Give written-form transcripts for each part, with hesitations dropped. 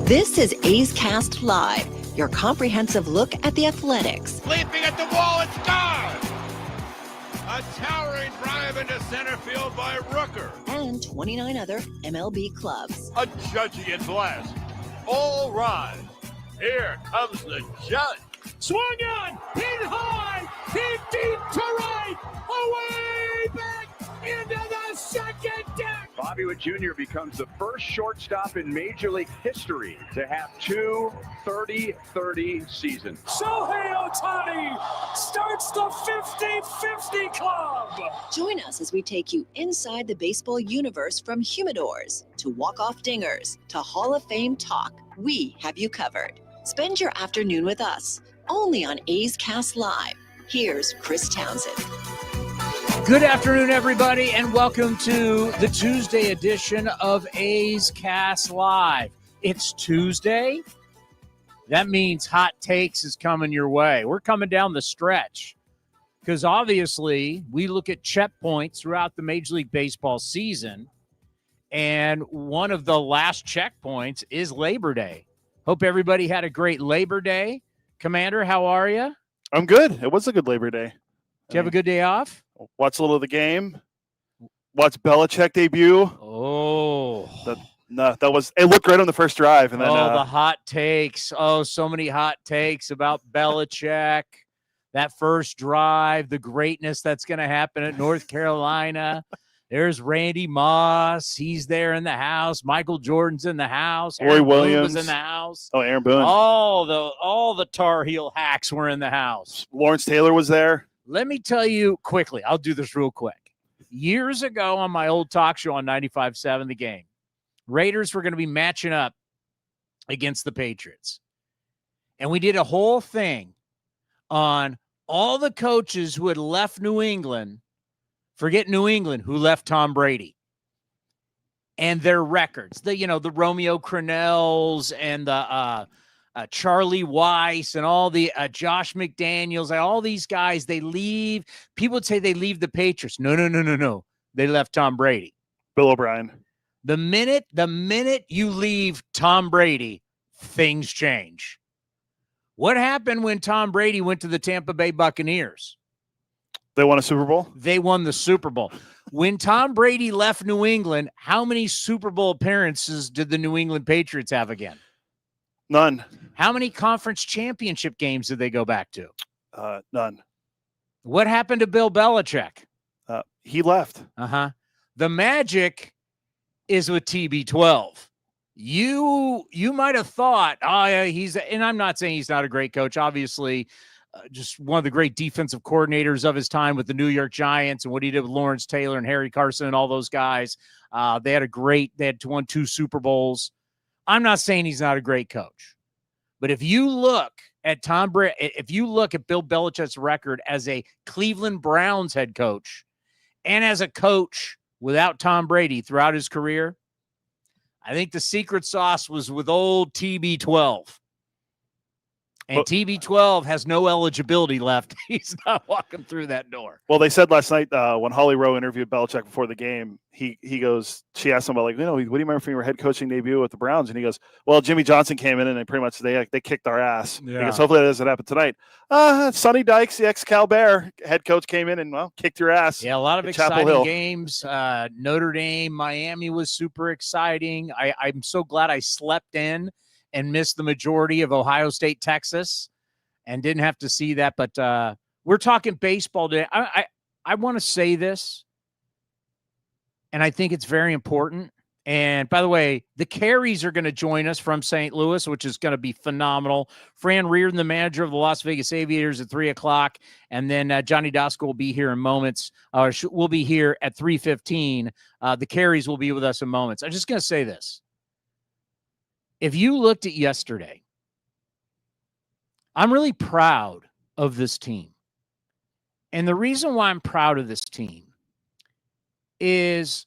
This is A's Cast Live, your comprehensive look at the Athletics. Leaping at the wall, it's gone! A towering drive into center field by Rooker. And 29 other MLB clubs. A judgy blast. All rise. Here comes the judge. Swung on, hit high, hit deep to right, away back into the second deck. Bobby Witt Jr. becomes the first shortstop in Major League history to have two 30-30 seasons. Shohei Ohtani starts the 50-50 club. Join us as we take you inside the baseball universe, from humidors to walk-off dingers to Hall of Fame talk. We have you covered. Spend your afternoon with us, only on A's Cast Live. Here's Chris Townsend. Good afternoon, everybody, and welcome to the Tuesday edition of A's Cast Live. It's Tuesday. That means Hot Takes is coming your way. We're coming down the stretch because obviously we look at checkpoints throughout the Major League Baseball season, and one of the last checkpoints is Labor Day. Hope everybody had a great Labor Day. Commander, how are you? I'm good. It was a good Labor Day. Did you have a good day off? Watch a little of the game. Watch Belichick debut. Oh. That was – it looked great on the first drive. And then, the hot takes. Oh, so many hot takes about Belichick, that first drive, the greatness that's going to happen at North Carolina. There's Randy Moss. He's there in the house. Michael Jordan's in the house. Roy Williams was in the house. Oh, Aaron Boone. All the Tar Heel hacks were in the house. Lawrence Taylor was there. Let me tell you quickly. I'll do this real quick. Years ago on my old talk show on 95.7 The Game, Raiders were going to be matching up against the Patriots. And we did a whole thing on all the coaches who had left New England. Forget New England, who left Tom Brady, and their records. The Romeo Crennels and the Charlie Weiss and all the Josh McDaniels, all these guys, they leave. People would say they leave the Patriots. No. They left Tom Brady. Bill O'Brien. The minute you leave Tom Brady, things change. What happened when Tom Brady went to the Tampa Bay Buccaneers? They won a Super Bowl? They won the Super Bowl. When Tom Brady left New England, how many Super Bowl appearances did the New England Patriots have again? None. How many conference championship games did they go back to? None. What happened to Bill Belichick? He left. The magic is with TB12. You might have thought, and I'm not saying he's not a great coach. Obviously, just one of the great defensive coordinators of his time with the New York Giants and what he did with Lawrence Taylor and Harry Carson and all those guys. They had won 2 Super Bowls. I'm not saying he's not a great coach, but if you look at if you look at Bill Belichick's record as a Cleveland Browns head coach and as a coach without Tom Brady throughout his career, I think the secret sauce was with old TB12. And TB12 has no eligibility left. He's not walking through that door. Well, they said last night when Holly Rowe interviewed Belichick before the game, she asked him about, what do you remember from your head coaching debut with the Browns? And he goes, well, Jimmy Johnson came in and they kicked our ass. Yeah. Because hopefully that doesn't happen tonight. Sonny Dykes, the ex-Cal Bear head coach, came in and, kicked your ass. Yeah, a lot of exciting games. Notre Dame, Miami was super exciting. I'm so glad I slept in and missed the majority of Ohio State, Texas, and didn't have to see that. But we're talking baseball today. I want to say this, and I think it's very important. And by the way, the Carays are going to join us from St. Louis, which is going to be phenomenal. Fran Riordan, the manager of the Las Vegas Aviators, at 3:00. And then Johnny Doskow will be here in moments. We'll be here at 3:15. The Carays will be with us in moments. I'm just going to say this. If you looked at yesterday, I'm really proud of this team. And the reason why I'm proud of this team is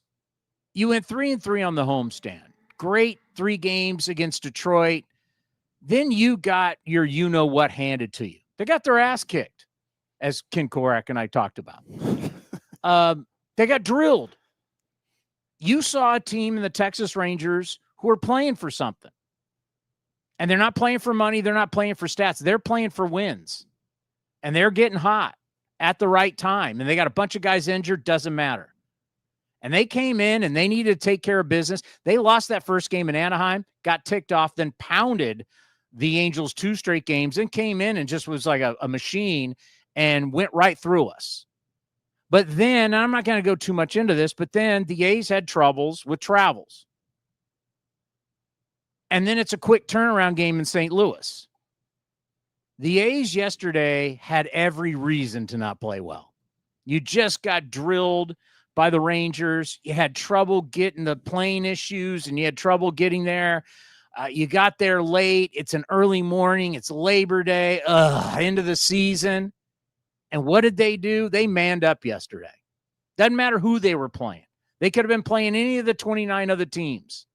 you went 3-3 on the homestand. Great 3 games against Detroit. Then you got your you-know-what handed to you. They got their ass kicked, as Ken Korak and I talked about. They got drilled. You saw a team in the Texas Rangers who are playing for something. And they're not playing for money. They're not playing for stats. They're playing for wins. And they're getting hot at the right time. And they got a bunch of guys injured. Doesn't matter. And they came in and they needed to take care of business. They lost that first game in Anaheim, got ticked off, then pounded the Angels 2 straight games and came in and just was like a machine and went right through us. But then, I'm not going to go too much into this, but then the A's had troubles with travels. And then it's a quick turnaround game in St. Louis. The A's yesterday had every reason to not play well. You just got drilled by the Rangers. You had trouble getting the plane issues, and you had trouble getting there. You got there late. It's an early morning. It's Labor Day. End of the season. And what did they do? They manned up yesterday. Doesn't matter who they were playing. They could have been playing any of the 29 other teams.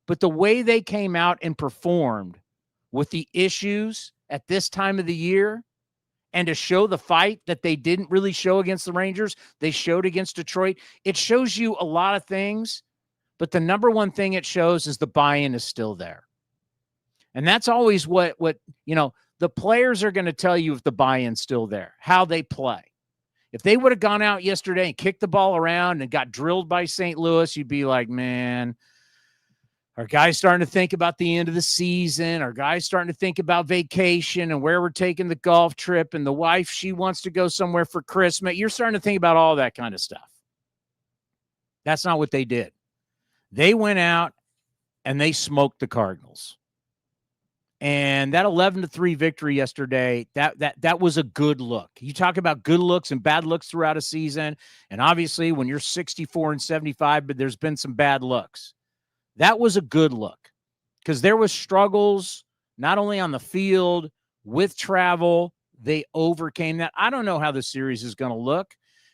But the way they came out and performed with the issues at this time of the year, and to show the fight that they didn't really show against the Rangers, they showed against Detroit. It shows you a lot of things, but the number one thing it shows is the buy-in is still there. And that's always what the players are going to tell you if the buy-in's still there, how they play. If they would have gone out yesterday and kicked the ball around and got drilled by St. Louis, you'd be like, man, our guys starting to think about the end of the season. Our guys starting to think about vacation and where we're taking the golf trip, and the wife, she wants to go somewhere for Christmas. You're starting to think about all that kind of stuff. That's not what they did. They went out and they smoked the Cardinals. And that 11-3 victory yesterday, that was a good look. You talk about good looks and bad looks throughout a season. And obviously when you're 64-75, but there's been some bad looks. That was a good look because there was struggles, not only on the field, with travel. They overcame that. I don't know how the series is going to look.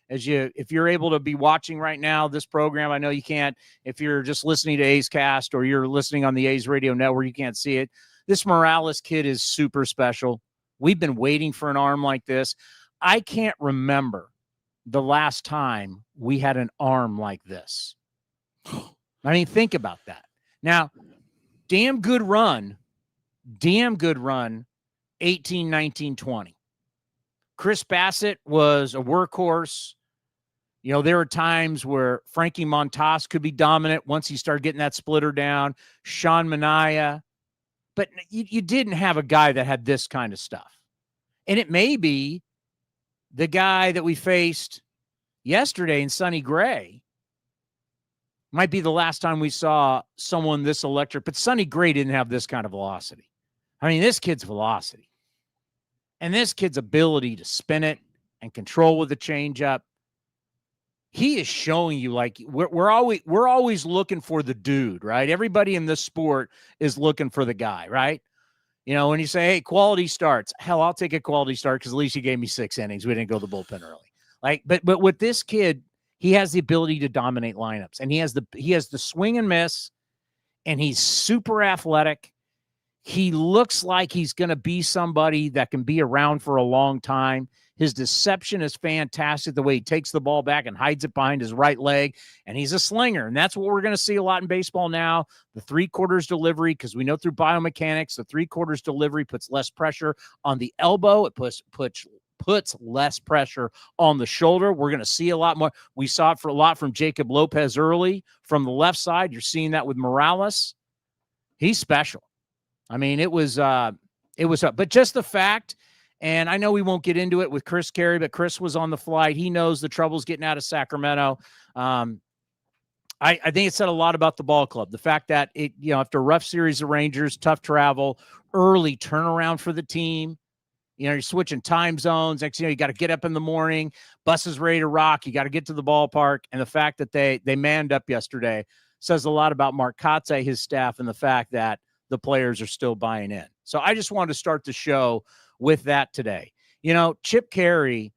If you're able to be watching right now, this program, I know you can't. If you're just listening to A's Cast or you're listening on the A's Radio Network, you can't see it. This Morales kid is super special. We've been waiting for an arm like this. I can't remember the last time we had an arm like this. I mean, think about that. Now, damn good run, 18, 19, 20. Chris Bassett was a workhorse. You know, there were times where Frankie Montas could be dominant once he started getting that splitter down. Sean Manaea. But you didn't have a guy that had this kind of stuff. And it may be the guy that we faced yesterday in Sonny Gray. Might be the last time we saw someone this electric, but Sonny Gray didn't have this kind of velocity. I mean, this kid's velocity and this kid's ability to spin it and control with the changeup. He is showing you, like, we're always looking for the dude, right? Everybody in this sport is looking for the guy, right? You know, when you say, hey, quality starts, hell, I'll take a quality start because at least he gave me 6 innings. We didn't go to the bullpen early. Like, but with this kid, he has the ability to dominate lineups, and he has the swing and miss, and he's super athletic. He looks like he's going to be somebody that can be around for a long time. His deception is fantastic, the way he takes the ball back and hides it behind his right leg, and he's a slinger, and that's what we're going to see a lot in baseball now, the 3/4 delivery, because we know through biomechanics, the 3/4 delivery puts less pressure on the elbow. It puts less pressure on the shoulder. We're going to see a lot more. We saw it for a lot from Jacob Lopez early from the left side. You're seeing that with Morales. He's special. I mean, it was but just the fact, and I know we won't get into it with Chris Caray, but Chris was on the flight. He knows the troubles getting out of Sacramento. I think it said a lot about the ball club. The fact that after a rough series of Rangers, tough travel, early turnaround for the team. You're switching time zones. Next, you got to get up in the morning. Bus is ready to rock. You got to get to the ballpark. And the fact that they manned up yesterday says a lot about Mark Kotsay, his staff, and the fact that the players are still buying in. So I just wanted to start the show with that today. Chip Caray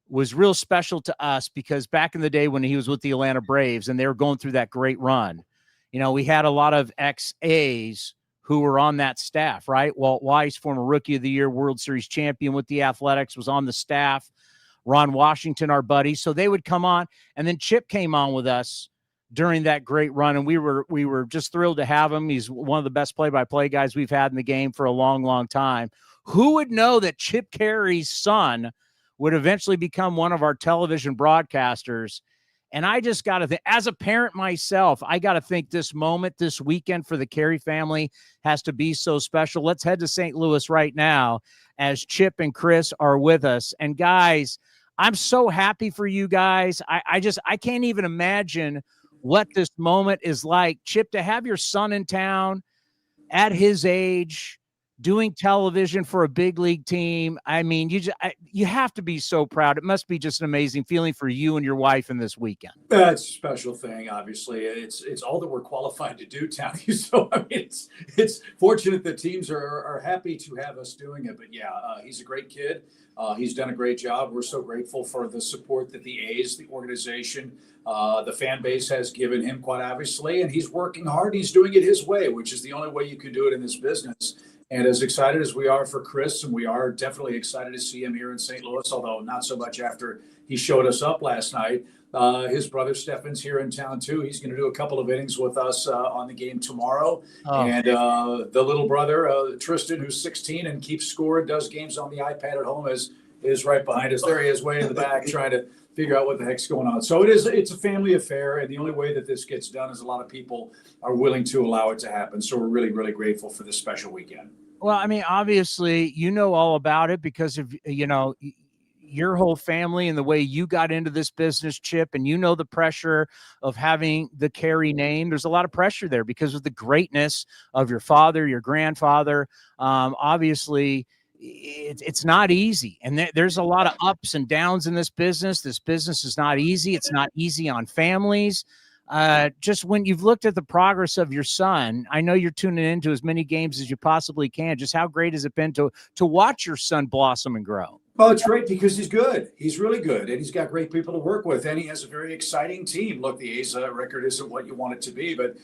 was real special to us because back in the day when he was with the Atlanta Braves and they were going through that great run, we had a lot of ex-A's who were on that staff, right? Walt Weiss, former Rookie of the Year, World Series champion with the Athletics, was on the staff. Ron Washington, our buddy. So they would come on, and then Chip came on with us during that great run. And we were just thrilled to have him. He's one of the best play-by-play guys we've had in the game for a long, long time. Who would know that Chip Caray's son would eventually become one of our television broadcasters? And I just got to think, as a parent myself, I got to think this moment, this weekend for the Caray family has to be so special. Let's head to St. Louis right now as Chip and Chris are with us. And guys, I'm so happy for you guys. I can't even imagine what this moment is like. Chip, to have your son in town at his age, doing television for a big league team. I mean, you have to be so proud. It must be just an amazing feeling for you and your wife in this weekend. It's a special thing. Obviously, it's all that we're qualified to do, Towny. So I mean, it's fortunate that teams are happy to have us doing it. But yeah, he's a great kid. He's done a great job. We're so grateful for the support that the A's, the organization, the fan base has given him, quite obviously. And he's working hard. He's doing it his way, which is the only way you can do it in this business. And as excited as we are for Chris, and we are definitely excited to see him here in St. Louis, although not so much after he showed us up last night. His brother Stefan's here in town too. He's going to do a couple of innings with us on the game tomorrow. And the little brother, Tristan, who's 16 and keeps score and does games on the iPad at home, is right behind us. There he is, way in the back, trying to figure out what the heck's going on. So it's a family affair, and the only way that this gets done is a lot of people are willing to allow it to happen. So we're really, really grateful for this special weekend. Well, I mean, obviously, you know all about it because of, your whole family and the way you got into this business, Chip, and you know the pressure of having the Caray name. There's a lot of pressure there because of the greatness of your father, your grandfather. Obviously, it's not easy. And there's a lot of ups and downs in this business. This business is not easy. It's not easy on families. Just when you've looked at the progress of your son, I know you're tuning into as many games as you possibly can. Just how great has it been to watch your son blossom and grow? Well, it's great because he's good. He's really good, and he's got great people to work with, and he has a very exciting team. Look, the A's record isn't what you want it to be, but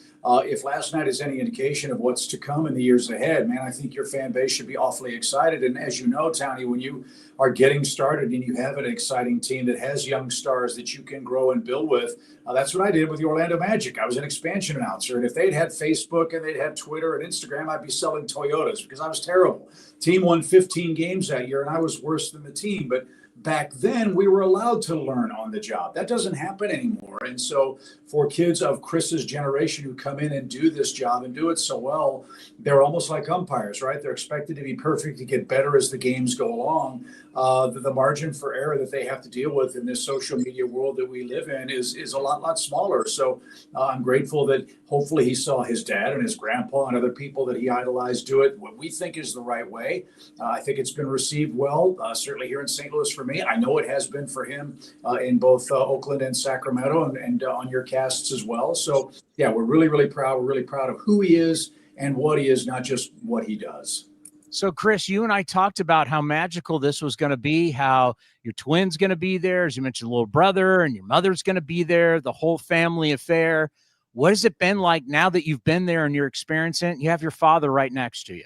if last night is any indication of what's to come in the years ahead, man, I think your fan base should be awfully excited. And as you know, Towny, when you are getting started and you have an exciting team that has young stars that you can grow and build with, that's what I did with the Orlando Magic. I was an expansion announcer, and if they'd had Facebook and they'd had Twitter and Instagram, I'd be selling Toyotas because I was terrible. Team won 15 games that year, and I was worse than the team. But back then, we were allowed to learn on the job. That doesn't happen anymore. And so for kids of Chris's generation who come in and do this job and do it so well, they're almost like umpires, right? They're expected to be perfect, to get better as the games go along. The margin for error that they have to deal with in this social media world that we live in is a lot smaller. So I'm grateful that hopefully he saw his dad and his grandpa and other people that he idolized do it what we think is the right way. I think it's been received well, certainly here in St. Louis for me. I know it has been for him in both Oakland and Sacramento and on your casts as well. So, yeah, we're really, really proud. We're really proud of who he is and what he is, not just what he does. So, Chris, you and I talked about how magical this was going to be, how your twin's going to be there. As you mentioned, little brother and your mother's going to be there, the whole family affair. What has it been like now that you've been there and you're experiencing it? You have your father right next to you.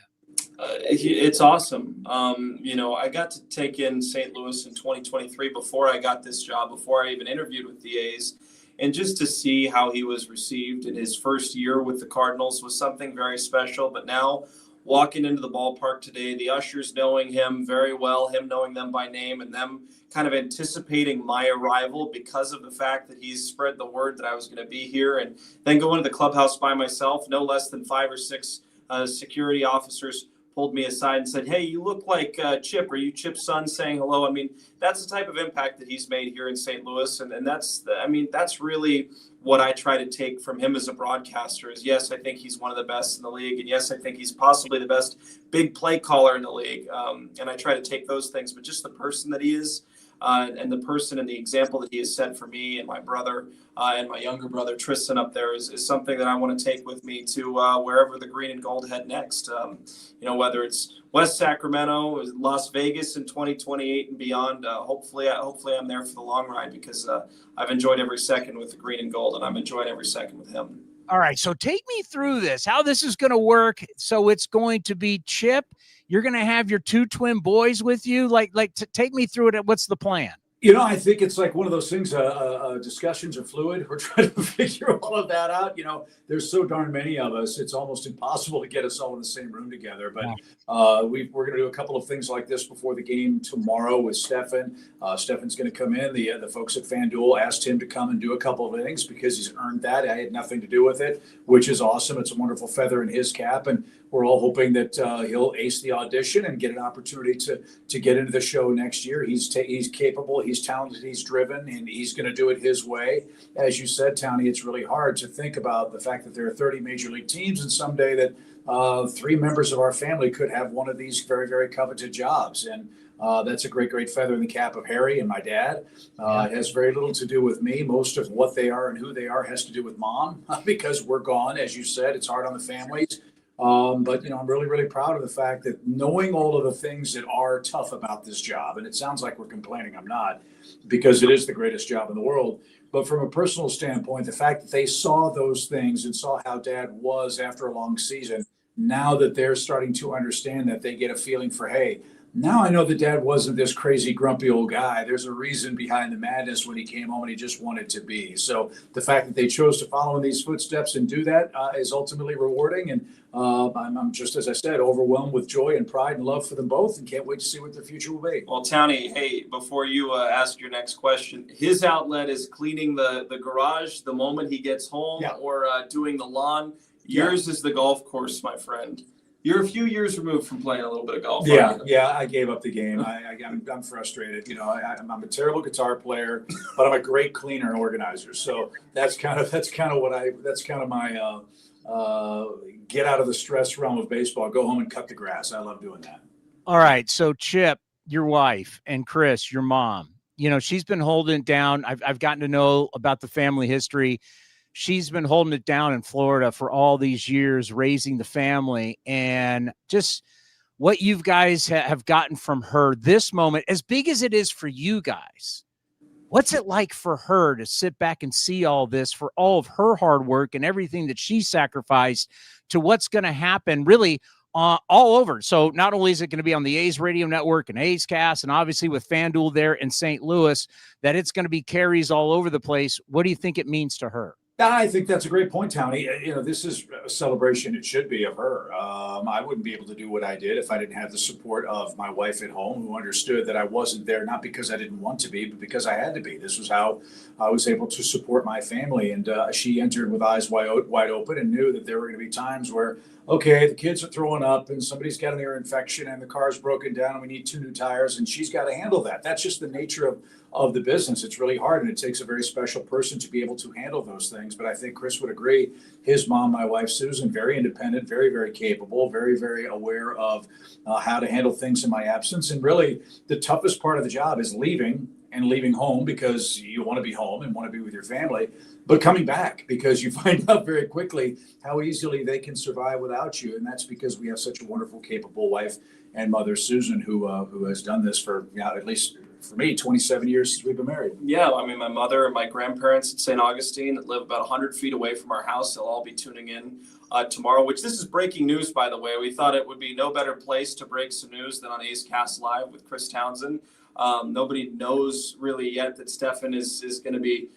It's awesome. I got to take in St. Louis in 2023 before I got this job, before I even interviewed with the A's. And just to see how he was received in his first year with the Cardinals was something very special. But now walking into the ballpark today, the ushers knowing him very well, him knowing them by name, and them kind of anticipating my arrival because of the fact that he's spread the word that I was going to be here, and then going to the clubhouse by myself, no less than 5 or 6 security officers pulled me aside and said, "Hey, you look like Chip. Are you Chip's son?" saying hello. I mean, that's the type of impact that he's made here in St. Louis. And that's really what I try to take from him as a broadcaster is, yes, I think he's one of the best in the league. And yes, I think he's possibly the best big play caller in the league. And I try to take those things, but just the person that he is, and the person and the example that he has set for me and my brother and my younger brother Tristan up there is something that I want to take with me to wherever the green and gold head next. Whether it's West Sacramento, Las Vegas in 2028 and beyond. Hopefully I'm there for the long ride because I've enjoyed every second with the green and gold, and I'm enjoying every second with him. All right, so take me through this, how this is going to work. So it's going to be Chip. You're going to have your 2 twin boys with you. Take me through it. What's the plan? I think it's like one of those things, discussions are fluid. We're trying to figure all of that out. There's so darn many of us. It's almost impossible to get us all in the same room together. But we're going to do a couple of things like this before the game tomorrow with Stefan. Stefan's going to come in. The folks at FanDuel asked him to come and do a couple of innings because he's earned that. I had nothing to do with it, which is awesome. It's a wonderful feather in his cap. And we're all hoping that he'll ace the audition and get an opportunity to get into the show next year. He's capable, he's talented, he's driven, and he's going to do it his way. As you said, Towny, it's really hard to think about the fact that there are 30 major league teams, and someday that 3 members of our family could have one of these very, very coveted jobs. And that's a great, great feather in the cap of Harry and my dad. It has very little to do with me. Most of what they are and who they are has to do with Mom because we're gone. As you said, it's hard on the families. But I'm really, really proud of the fact that knowing all of the things that are tough about this job, and it sounds like we're complaining, I'm not, because it is the greatest job in the world. But from a personal standpoint, the fact that they saw those things and saw how Dad was after a long season, now that they're starting to understand that, they get a feeling for, hey, now I know that Dad wasn't this crazy, grumpy old guy. There's a reason behind the madness when he came home and he just wanted to be. So the fact that they chose to follow in these footsteps and do that is ultimately rewarding. And I'm just, as I said, overwhelmed with joy and pride and love for them both, and can't wait to see what their future will be. Well, Towny, hey, before you ask your next question, his outlet is cleaning the garage the moment he gets home, or doing the lawn. Yours is the golf course, my friend. You're a few years removed from playing a little bit of golf. Yeah, I gave up the game. I'm frustrated. I'm a terrible guitar player, but I'm a great cleaner and organizer. So that's kind of my get out of the stress realm of baseball. Go home and cut the grass. I love doing that. All right, so Chip, your wife, and Chris, your mom. She's been holding it down. I've gotten to know about the family history. She's been holding it down in Florida for all these years, raising the family, and just what you guys have gotten from her this moment, as big as it is for you guys. What's it like for her to sit back and see all this, for all of her hard work and everything that she sacrificed to what's going to happen really all over? So not only is it going to be on the A's radio network and A's Cast, and obviously with FanDuel there in St. Louis, that it's going to be carries all over the place. What do you think it means to her? I think that's a great point, Towny. This is a celebration, it should be, of her. I wouldn't be able to do what I did if I didn't have the support of my wife at home, who understood that I wasn't there, not because I didn't want to be, but because I had to be. This was how I was able to support my family. And she entered with eyes wide open and knew that there were going to be times where, okay, the kids are throwing up and somebody's got an ear infection and the car's broken down and we need 2 new tires, and she's got to handle that. That's just the nature of the business. It's really hard, and it takes a very special person to be able to handle those things. But I think Chris would agree. His mom, my wife, Susan, very independent, very, very capable, very, very aware of how to handle things in my absence. And really, the toughest part of the job is leaving home, because you want to be home and want to be with your family, but coming back because you find out very quickly how easily they can survive without you. And that's because we have such a wonderful, capable wife and mother, Susan, who has done this for, at least for me, 27 years since we've been married. Yeah, I mean, my mother and my grandparents at St. Augustine that live about 100 feet away from our house, they'll all be tuning in tomorrow, which this is breaking news, by the way. We thought it would be no better place to break some news than on A's Cast Live with Chris Townsend. Nobody knows really yet that Stefan is going to be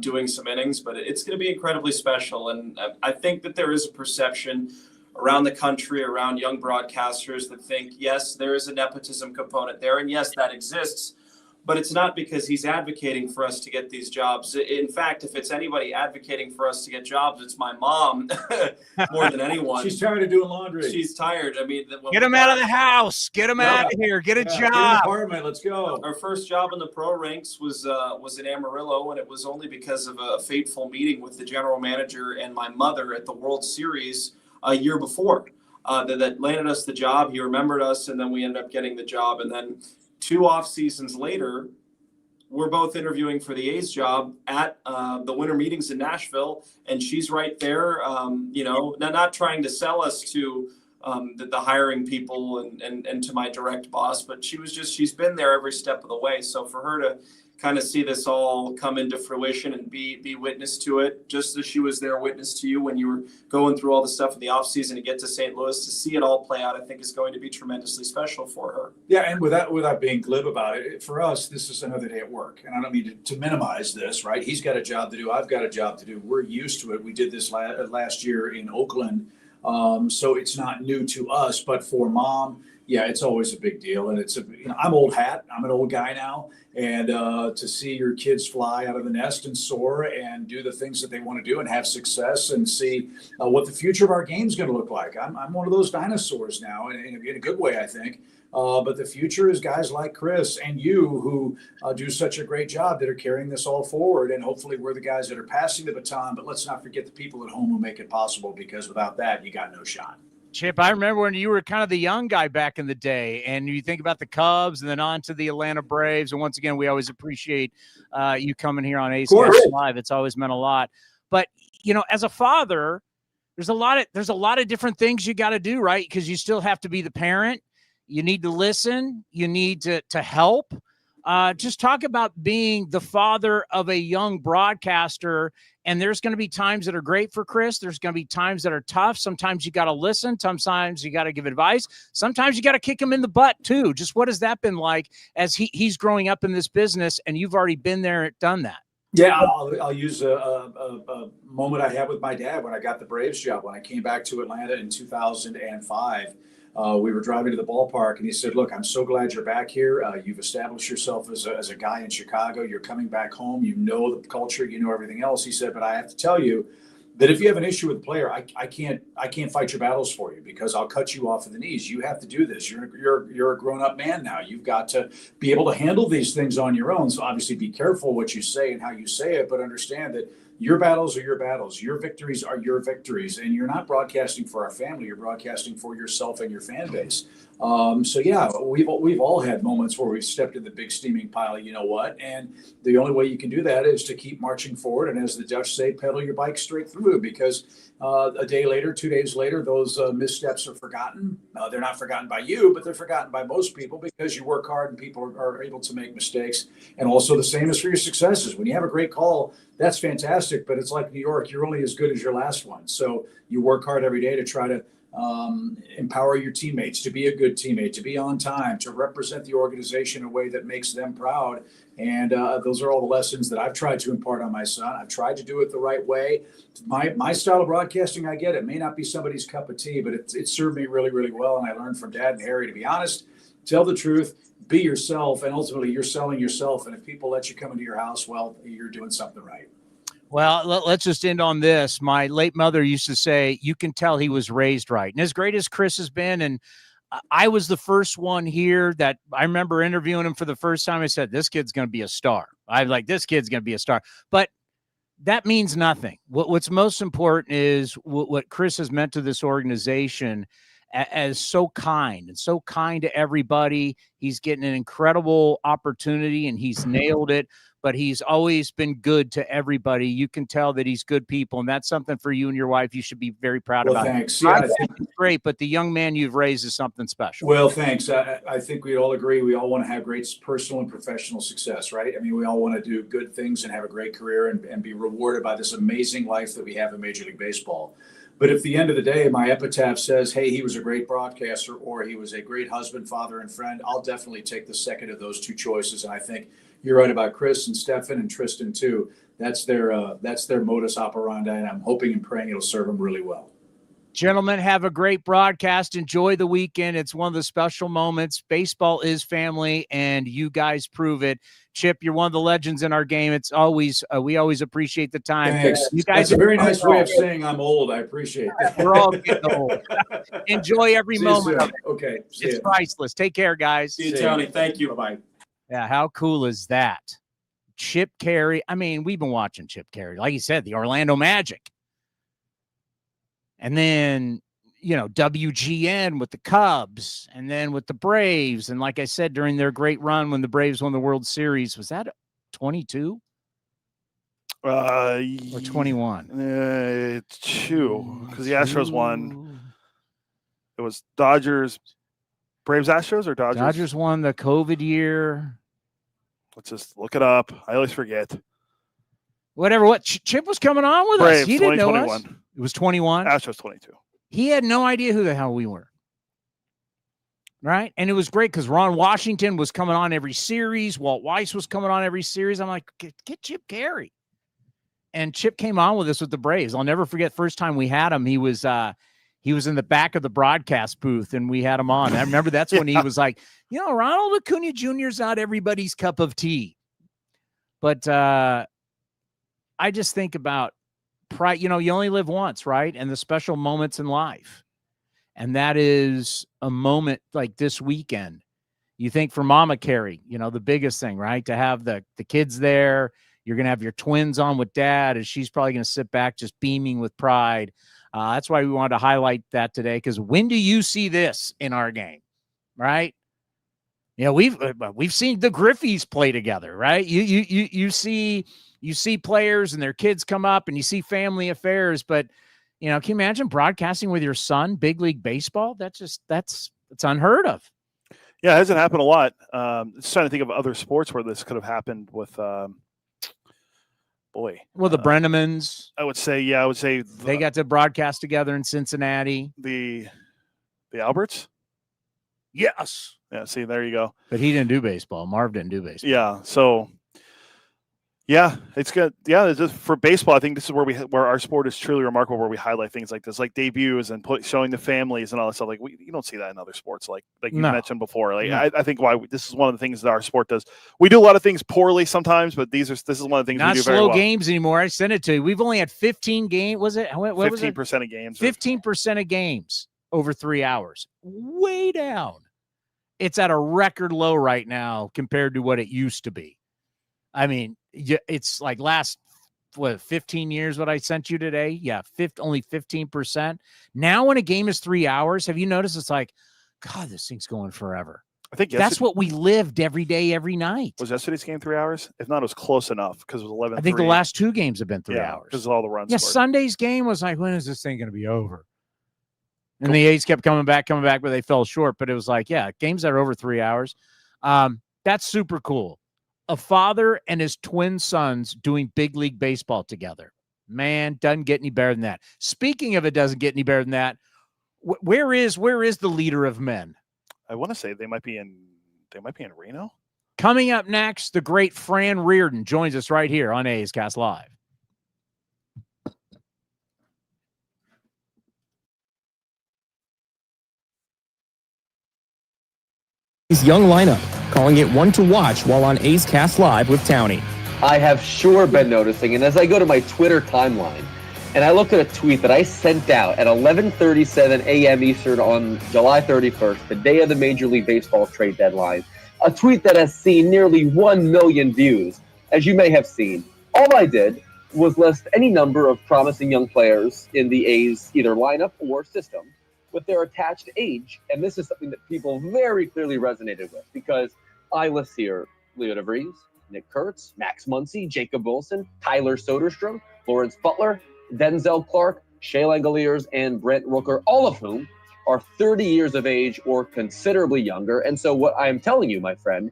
doing some innings, but it's going to be incredibly special. And I think that there is a perception around the country, around young broadcasters, that think, yes, there is a nepotism component there, and yes, that exists. But it's not because he's advocating for us to get these jobs. In fact, if it's anybody advocating for us to get jobs, it's my mom more than anyone. She's tired of doing laundry. She's tired. I mean, get him out of the house. Get him out of here. Get a job. Get an apartment. Let's go. Our first job in the pro ranks was in Amarillo, and it was only because of a fateful meeting with the general manager and my mother at the World Series a year before that landed us the job. He remembered us, and then we ended up getting the job. And then 2 off seasons later, we're both interviewing for the A's job at the winter meetings in Nashville, and she's right there, not trying to sell us to the hiring people and to my direct boss, but she's been there every step of the way. So for her to kind of see this all come into fruition and be witness to it, just as she was there witness to you when you were going through all the stuff in the offseason to get to St. Louis. To see it all play out, I think is going to be tremendously special for her. Yeah, and without being glib about it, for us, this is another day at work. And I don't mean to minimize this, right? He's got a job to do. I've got a job to do. We're used to it. We did this last year in Oakland. So it's not new to us, but for Mom, yeah, it's always a big deal. And I'm old hat. I'm an old guy now. And to see your kids fly out of the nest and soar and do the things that they want to do and have success and see what the future of our game is going to look like. I'm one of those dinosaurs now in a good way, I think. But the future is guys like Chris and you who do such a great job that are carrying this all forward. And hopefully we're the guys that are passing the baton. But let's not forget the people at home who make it possible, because without that, you got no shot. Chip, I remember when you were kind of the young guy back in the day, and you think about the Cubs and then on to the Atlanta Braves. And once again, we always appreciate you coming here on Ace Cast Live. It's always meant a lot. But, as a father, there's a lot of different things you got to do, right? Because you still have to be the parent. You need to listen. You need to help. Just talk about being the father of a young broadcaster. And there's going to be times that are great for Chris. There's going to be times that are tough. Sometimes you got to listen. Sometimes you got to give advice. Sometimes you got to kick him in the butt too. Just what has that been like as he's growing up in this business, and you've already been there and done that? Yeah, I'll use a moment I had with my dad when I got the Braves job. When I came back to Atlanta in 2005, we were driving to the ballpark, and he said, "Look, I'm so glad you're back here. You've established yourself as a guy in Chicago. You're coming back home. You know the culture. You know everything else." He said, "But I have to tell you that if you have an issue with a player, I can't fight your battles for you, because I'll cut you off at the knees. You have to do this. You're a grown-up man now. You've got to be able to handle these things on your own. So obviously be careful what you say and how you say it, but understand that your battles are your battles. Your victories are your victories. And you're not broadcasting for our family. You're broadcasting for yourself and your fan base." So yeah, we've all had moments where we've stepped in the big steaming pile of, you know what, and the only way you can do that is to keep marching forward. And as the Dutch say, pedal your bike straight through, because a day later, 2 days later, those missteps are forgotten. They're not forgotten by you, but they're forgotten by most people, because you work hard and people are able to make mistakes. And also the same is for your successes. When you have a great call, that's fantastic, but it's like New York, you're only as good as your last one. So you work hard every day to try to empower your teammates, to be a good teammate, to be on time, to represent the organization in a way that makes them proud. And those are all the lessons that I've tried to impart on my son. I've tried to do it the right way. My style of broadcasting, I get it, may not be somebody's cup of tea, but it served me really, really well. And I learned from Dad and Harry to be honest, tell the truth, be yourself, and ultimately you're selling yourself. And if people let you come into your house, well, you're doing something right. Well, let's just end on this. My late mother used to say, you can tell he was raised right. And as great as Chris has been, and I was the first one here that I remember interviewing him for the first time. I said, this kid's going to be a star. This kid's going to be a star. But that means nothing. What's most important is what Chris has meant to this organization as so kind to everybody. He's getting an incredible opportunity, and he's nailed it. But he's always been good to everybody. You can tell that he's good people, and that's something for you and your wife you should be very proud about. Thanks. Yeah, I think it's great, but the young man you've raised is something special. Well, thanks. I think we all agree. We all want to have great personal and professional success, right? I mean, we all want to do good things and have a great career and be rewarded by this amazing life that we have in Major League Baseball. But if the end of the day, my epitaph says, hey, he was a great broadcaster, or he was a great husband, father, and friend, I'll definitely take the second of those two choices. And I think you're right about Chris and Stefan and Tristan too. That's their modus operandi, and I'm hoping and praying it'll serve them really well. Gentlemen, have a great broadcast. Enjoy the weekend. It's one of the special moments. Baseball is family, and you guys prove it. Chip, you're one of the legends in our game. It's always we always appreciate the time. Thanks. You guys, that's a very nice way of saying I'm old. I appreciate that. We're all getting old. Enjoy every moment of it. Okay. It's priceless. Take care, guys. See you, Towny. Thank you. Bye-bye. Yeah, how cool is that? Chip Caray. I mean, we've been watching Chip Caray. Like you said, the Orlando Magic. And then, WGN with the Cubs, and then with the Braves. And like I said, during their great run when the Braves won the World Series, was that 22? Or 21? 2, because the Astros won. It was Dodgers, Braves, Astros, or Dodgers? Dodgers won the COVID year. Let's just look it up. I always forget. Whatever. What Chip was coming on with Braves, us. He didn't know us. 2021. It was 21. Astros 22. He had no idea who the hell we were. Right? And it was great because Ron Washington was coming on every series. Walt Weiss was coming on every series. I'm like, get Chip Caray. And Chip came on with us with the Braves. I'll never forget first time we had him. He was in the back of the broadcast booth, and we had him on. I remember that's when he was like, Ronald Acuna Jr. is not everybody's cup of tea. But I just think about pride. You only live once, right? And the special moments in life. And that is a moment like this weekend. You think for Mama Caray, the biggest thing, right? To have the kids there. You're going to have your twins on with Dad, and she's probably going to sit back just beaming with pride. That's why we wanted to highlight that today, because when do you see this in our game, right? We've seen the Griffeys play together, right? You see players and their kids come up, and you see family affairs, but can you imagine broadcasting with your son, big league baseball? It's unheard of. Yeah, it hasn't happened a lot. Just trying to think of other sports where this could have happened with, the Brennemans. I would say they got to broadcast together in Cincinnati. The Alberts. Yes. Yeah. See, there you go. But he didn't do baseball. Marv didn't do baseball. Yeah. So. Yeah, it's good. Yeah, it's just for baseball, I think this is where our sport is truly remarkable, where we highlight things like this, like debuts and showing the families and all that stuff. Like you don't see that in other sports, like you mentioned before. Like I think why this is one of the things that our sport does. We do a lot of things poorly sometimes, but this is one of the things not we do very well. Not slow games anymore. I sent it to you. We've only had 15 games. Was it? What 15% was it? 15% of games. 15% of games over 3 hours. Way down. It's at a record low right now compared to what it used to be. I mean, it's like last 15 years what I sent you today. Yeah, only 15%. Now when a game is 3 hours, have you noticed it's like, God, this thing's going forever. I think that's what we lived every day, every night. Was yesterday's game 3 hours? If not, it was close enough because it was 11. I think the last 2 games have been 3 hours because of all the runs. Yeah, scored. Sunday's game was like, when is this thing going to be over? And the A's kept coming back, but they fell short. But it was like, yeah, games that are over 3 hours. That's super cool. A father and his twin sons doing big league baseball together. Man, doesn't get any better than that. Speaking of it doesn't get any better than that, where is the leader of men? I want to say they might be in Reno. Coming up next, the great Fran Riordan joins us right here on A's Cast Live. His young lineup, calling it one to watch while on A's Cast Live with Towny. I have sure been noticing, and as I go to my Twitter timeline, and I look at a tweet that I sent out at 11:37 a.m. Eastern on July 31st, the day of the Major League Baseball trade deadline, a tweet that has seen nearly 1 million views. As you may have seen, all I did was list any number of promising young players in the A's either lineup or system with their attached age, and this is something that people very clearly resonated with, because I list here Leo DeVries, Nick Kurtz, Max Muncy, Jacob Wilson, Tyler Soderstrom, Lawrence Butler, Denzel Clark, Shea Langoliers, and Brent Rooker, all of whom are 30 years of age or considerably younger. And so what I am telling you, my friend,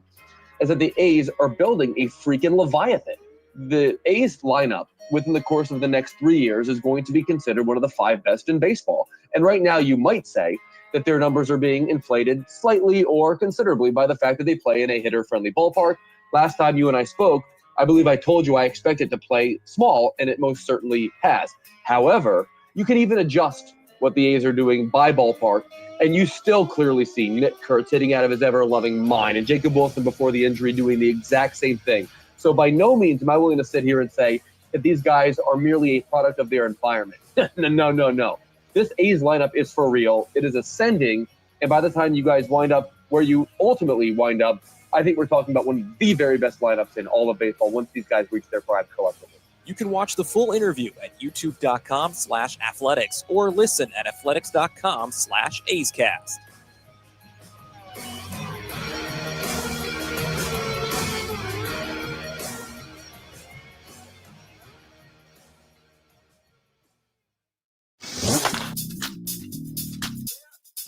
is that the A's are building a freaking Leviathan. The A's lineup within the course of the next 3 years is going to be considered one of the 5 best in baseball. And right now you might say that their numbers are being inflated slightly or considerably by the fact that they play in a hitter-friendly ballpark. Last time you and I spoke, I believe I told you I expected to play small, and it most certainly has. However, you can even adjust what the A's are doing by ballpark, and you still clearly see Nick Kurtz hitting out of his ever-loving mind, and Jacob Wilson before the injury doing the exact same thing. So by no means am I willing to sit here and say that these guys are merely a product of their environment. No. This A's lineup is for real. It is ascending, and by the time you guys wind up where you ultimately wind up, I think we're talking about one of the very best lineups in all of baseball once these guys reach their prime collectively. You can watch the full interview at youtube.com/athletics or listen at athletics.com/A'sCast.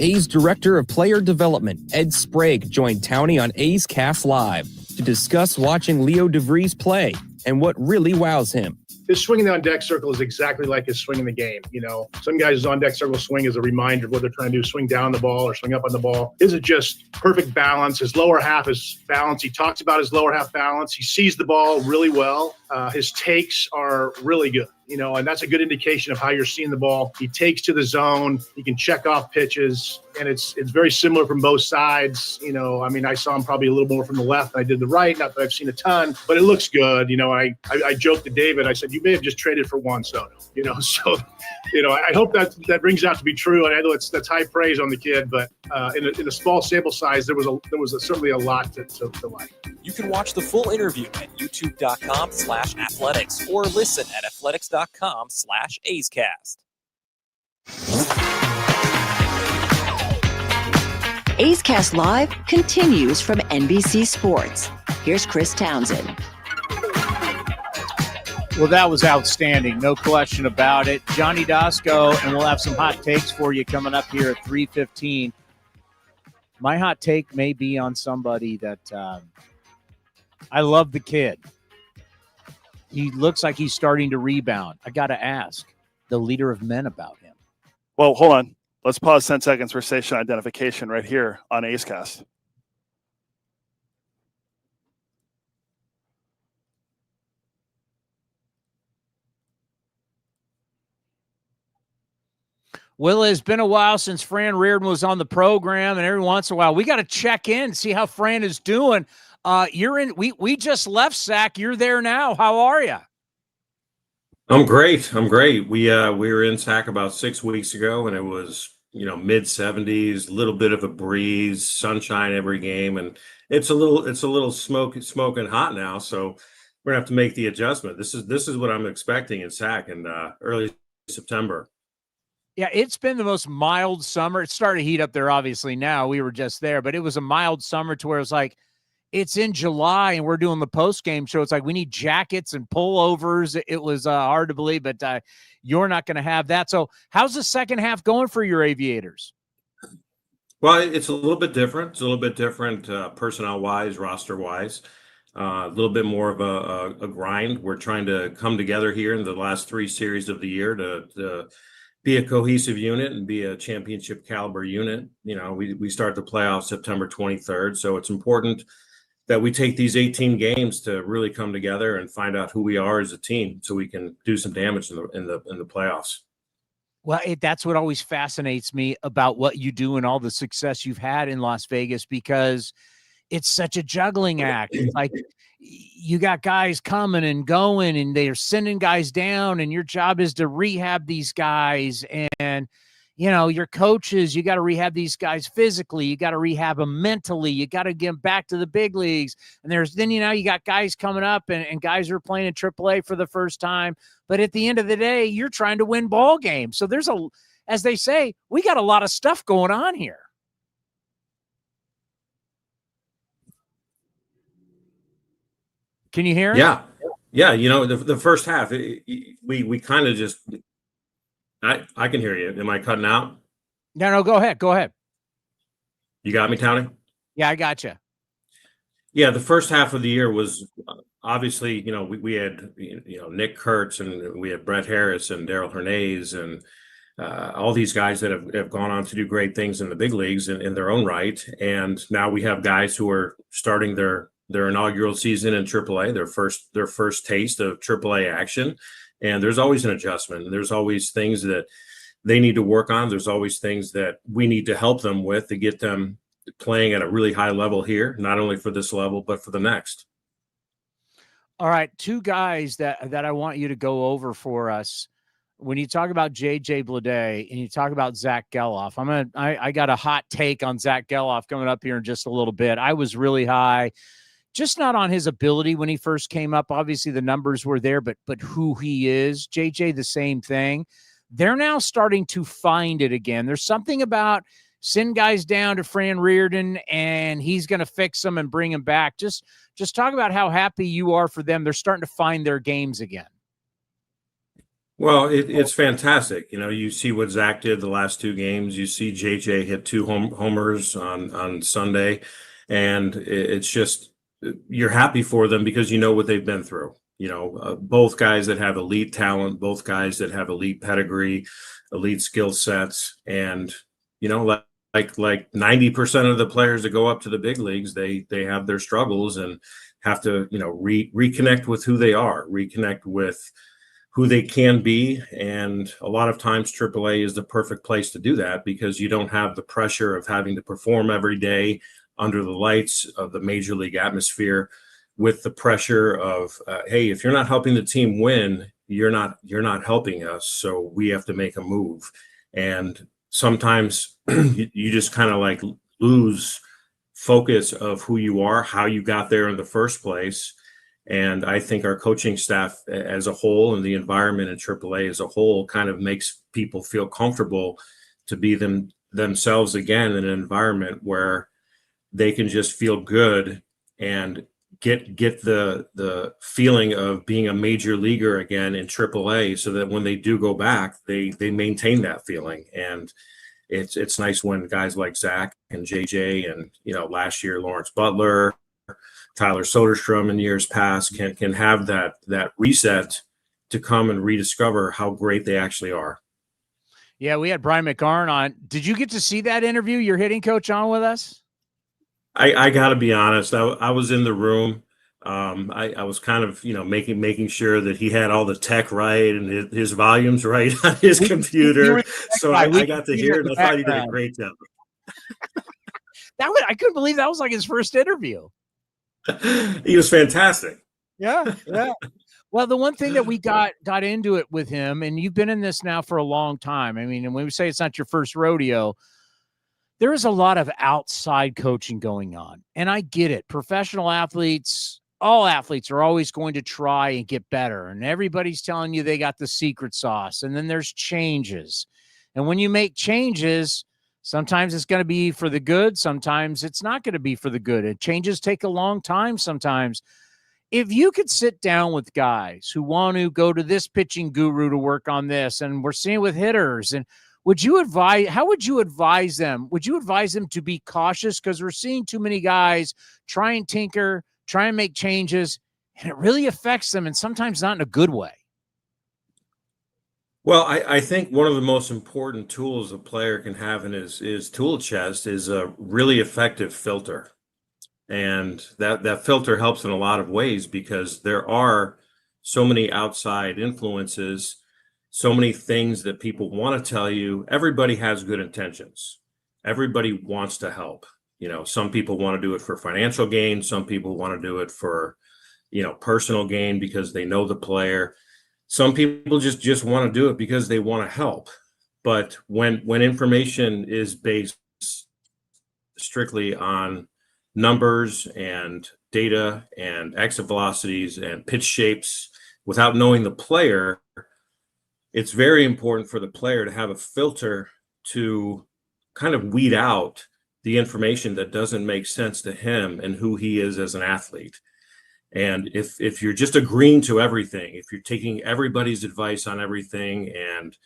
A's Director of Player Development, Ed Sprague, joined Towny on A's Cast Live. to discuss watching Leo DeVries play and what really wows him. His swing in the on-deck circle is exactly like his swing in the game. You know, some guys' on-deck circle swing is a reminder of what they're trying to do, swing down the ball or swing up on the ball. His is just perfect balance. His lower half is balance. He talks about his lower half balance. He sees the ball really well. His takes are really good, you know, and that's a good indication of how you're seeing the ball. He takes to the zone. He can check off pitches, and it's very similar from both sides. You know, I mean, I saw him probably a little more from the left than I did the right. Not that I've seen a ton, but it looks good. You know, I joked to David. I said, you may have just traded for Juan Soto, you know, so, you know, I hope that brings out to be true. And I know that's high praise on the kid, but in a small sample size, there was certainly a lot to like. You can watch the full interview at youtube.com/athletics or listen at athletics.com/A'sCast. A's Cast Live continues from NBC Sports. Here's Chris Townsend. Well, that was outstanding. No question about it. Johnny Doskow, and we'll have some hot takes for you coming up here at 3:15. My hot take may be on somebody that I love the kid. He looks like he's starting to rebound. I got to ask the leader of men about him. Well, hold on. Let's pause 10 seconds for station identification right here on A's Cast. Well, it's been a while since Fran Riordan was on the program, and every once in a while we got to check in, see how Fran is doing. You're in. We just left, Sac. You're there now. How are you? I'm great. We were in Sac about 6 weeks ago, and it was mid 70s, a little bit of a breeze, sunshine every game, and it's a little smoking hot now. So we're gonna have to make the adjustment. This is what I'm expecting in Sac in early September. Yeah, it's been the most mild summer. It's starting to heat up there, obviously, now. We were just there, but it was a mild summer to where it was like, it's in July and we're doing the post-game show. It's like we need jackets and pullovers. It was hard to believe, but you're not going to have that. So how's the second half going for your Aviators? Well, it's a little bit different. It's a little bit different personnel-wise, roster-wise. A little bit more of a grind. We're trying to come together here in the last 3 series of the year to be a cohesive unit and be a championship caliber unit. We start the playoffs September 23rd. So it's important that we take these 18 games to really come together and find out who we are as a team so we can do some damage in the playoffs. Well, that's what always fascinates me about what you do and all the success you've had in Las Vegas, because it's such a juggling act. It's like you got guys coming and going and they're sending guys down, and your job is to rehab these guys. And, your coaches, you got to rehab these guys physically. You got to rehab them mentally. You got to get them back to the big leagues. And then you got guys coming up and guys who are playing in AAA for the first time. But at the end of the day, you're trying to win ball games. So there's as they say, we got a lot of stuff going on here. Can you hear it? Yeah. The first half, we kind of just. I can hear you. Am I cutting out? No, go ahead. You got me, Towny? Yeah, I got you. Yeah, the first half of the year was obviously, we had, Nick Kurtz, and we had Brett Harris and Daryl Hernandez and all these guys that have gone on to do great things in the big leagues in their own right. And now we have guys who are starting their inaugural season in AAA, their first taste of AAA action. And there's always an adjustment, and there's always things that they need to work on. There's always things that we need to help them with to get them playing at a really high level here, not only for this level, but for the next. All right. 2 guys that I want you to go over for us. When you talk about JJ Bleday and you talk about Zach Geloff, I got a hot take on Zach Geloff coming up here in just a little bit. I was really high. Just not on his ability when he first came up. Obviously, the numbers were there, but who he is. JJ, the same thing. They're now starting to find it again. There's something about send guys down to Fran Riordan, and he's going to fix them and bring them back. Just talk about how happy you are for them. They're starting to find their games again. Well, it's fantastic. You see what Zach did the last 2 games. You see JJ hit 2 homers on Sunday, and it's just you're happy for them because you know what they've been through. Both guys that have elite talent, both guys that have elite pedigree, elite skill sets, and like 90% of the players that go up to the big leagues, they have their struggles and have to reconnect with who they are, reconnect with who they can be. And a lot of times AAA is the perfect place to do that because you don't have the pressure of having to perform every day under the lights of the major league atmosphere, with the pressure of, hey, if you're not helping the team win, you're not helping us. So we have to make a move. And sometimes you just kind of like lose focus of who you are, how you got there in the first place. And I think our coaching staff as a whole and the environment in AAA as a whole kind of makes people feel comfortable to be themselves again in an environment where they can just feel good and get the feeling of being a major leaguer again in AAA, so that when they do go back, they maintain that feeling. And it's nice when guys like Zach and JJ and last year Lawrence Butler, Tyler Soderstrom in years past can have that reset to come and rediscover how great they actually are. Yeah, we had Brian McGarn on. Did you get to see that interview, your hitting coach, on with us? I got to be honest. I was in the room. I was kind of, making sure that he had all the tech right and his volumes right on his computer. So I got to hear it. And I thought he did a great job. I couldn't believe that was like his first interview. He was fantastic. Yeah. Well, the one thing that we got into it with him, and you've been in this now for a long time. I mean, and when we say it's not your first rodeo, there is a lot of outside coaching going on. And I get it. Professional athletes, all athletes are always going to try and get better. And everybody's telling you they got the secret sauce. And then there's changes. And when you make changes, sometimes it's going to be for the good. Sometimes it's not going to be for the good. And changes take a long time sometimes. If you could sit down with guys who want to go to this pitching guru to work on this, and we're seeing with hitters, and how would you advise them? Would you advise them to be cautious? Because we're seeing too many guys try and tinker, try and make changes, and it really affects them, and sometimes not in a good way. Well, I think one of the most important tools a player can have in his tool chest is a really effective filter. And that filter helps in a lot of ways because there are so many outside influences, so many things that people want to tell you. Everybody has good intentions. Everybody wants to help. Some people want to do it for financial gain. Some people want to do it for, personal gain because they know the player. Some people just want to do it because they want to help. But when information is based strictly on numbers and data and exit velocities and pitch shapes without knowing the player, it's very important for the player to have a filter to kind of weed out the information that doesn't make sense to him and who he is as an athlete. And if you're just agreeing to everything, if you're taking everybody's advice on everything and